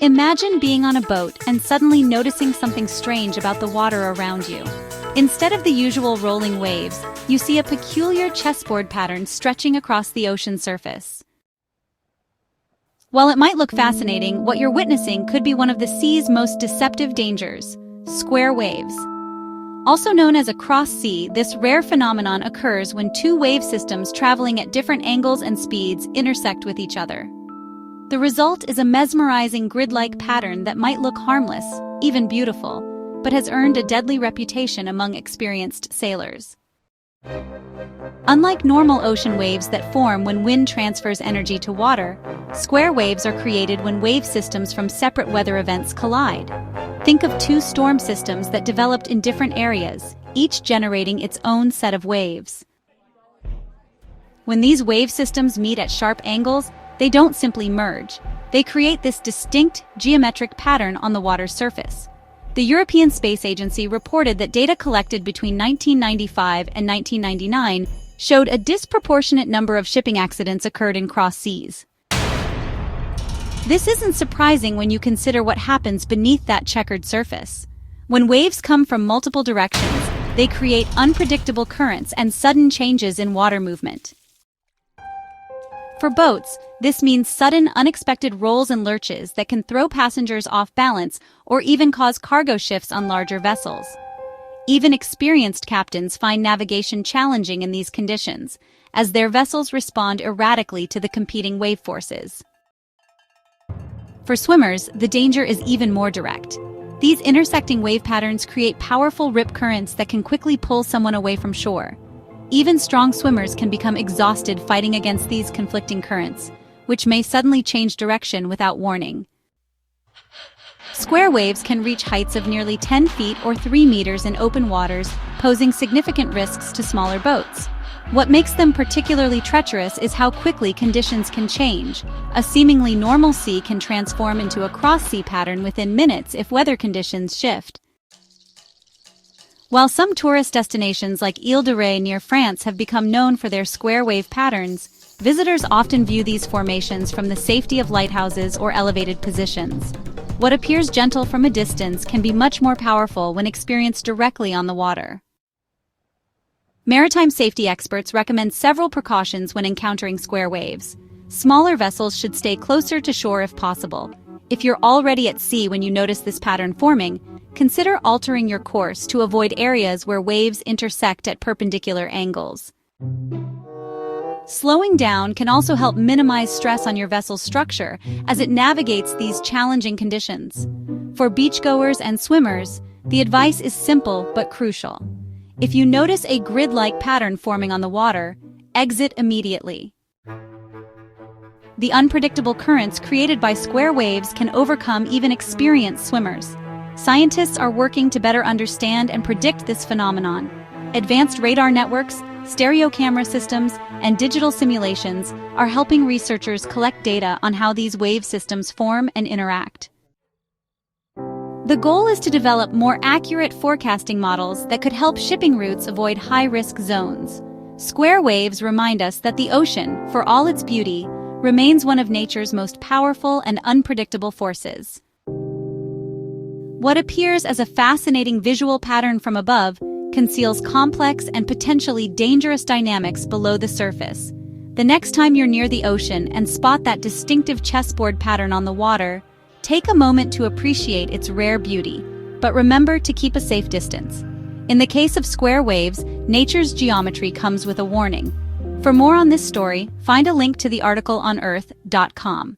Imagine being on a boat and suddenly noticing something strange about the water around you. Instead of the usual rolling waves, you see a peculiar chessboard pattern stretching across the ocean surface. While it might look fascinating, what you're witnessing could be one of the sea's most deceptive dangers: square waves. Also known as a cross-sea, this rare phenomenon occurs when two wave systems traveling at different angles and speeds intersect with each other. The result is a mesmerizing grid-like pattern that might look harmless, even beautiful, but has earned a deadly reputation among experienced sailors. Unlike normal ocean waves that form when wind transfers energy to water, square waves are created when wave systems from separate weather events collide. Think of two storm systems that developed in different areas, each generating its own set of waves. When these wave systems meet at sharp angles, they don't simply merge. They create this distinct, geometric pattern on the water's surface. The European Space Agency reported that data collected between 1995 and 1999 showed a disproportionate number of shipping accidents occurred in cross seas. This isn't surprising when you consider what happens beneath that checkered surface. When waves come from multiple directions, they create unpredictable currents and sudden changes in water movement. For boats, this means sudden, unexpected rolls and lurches that can throw passengers off balance or even cause cargo shifts on larger vessels. Even experienced captains find navigation challenging in these conditions, as their vessels respond erratically to the competing wave forces. For swimmers, the danger is even more direct. These intersecting wave patterns create powerful rip currents that can quickly pull someone away from shore. Even strong swimmers can become exhausted fighting against these conflicting currents, which may suddenly change direction without warning. Square waves can reach heights of nearly 10 feet or 3 meters in open waters, posing significant risks to smaller boats. What makes them particularly treacherous is how quickly conditions can change. A seemingly normal sea can transform into a cross-sea pattern within minutes if weather conditions shift. While some tourist destinations like Ile de Ré near France have become known for their square wave patterns, visitors often view these formations from the safety of lighthouses or elevated positions. What appears gentle from a distance can be much more powerful when experienced directly on the water. Maritime safety experts recommend several precautions when encountering square waves. Smaller vessels should stay closer to shore if possible. If you're already at sea when you notice this pattern forming, consider altering your course to avoid areas where waves intersect at perpendicular angles. Slowing down can also help minimize stress on your vessel's structure as it navigates these challenging conditions. For beachgoers and swimmers, the advice is simple but crucial. If you notice a grid-like pattern forming on the water, exit immediately. The unpredictable currents created by square waves can overcome even experienced swimmers. Scientists are working to better understand and predict this phenomenon. Advanced radar networks, stereo camera systems, and digital simulations are helping researchers collect data on how these wave systems form and interact. The goal is to develop more accurate forecasting models that could help shipping routes avoid high-risk zones. Square waves remind us that the ocean, for all its beauty, remains one of nature's most powerful and unpredictable forces. What appears as a fascinating visual pattern from above conceals complex and potentially dangerous dynamics below the surface. The next time you're near the ocean and spot that distinctive chessboard pattern on the water, take a moment to appreciate its rare beauty, but remember to keep a safe distance. In the case of square waves, nature's geometry comes with a warning. For more on this story, find a link to the article on Earth.com.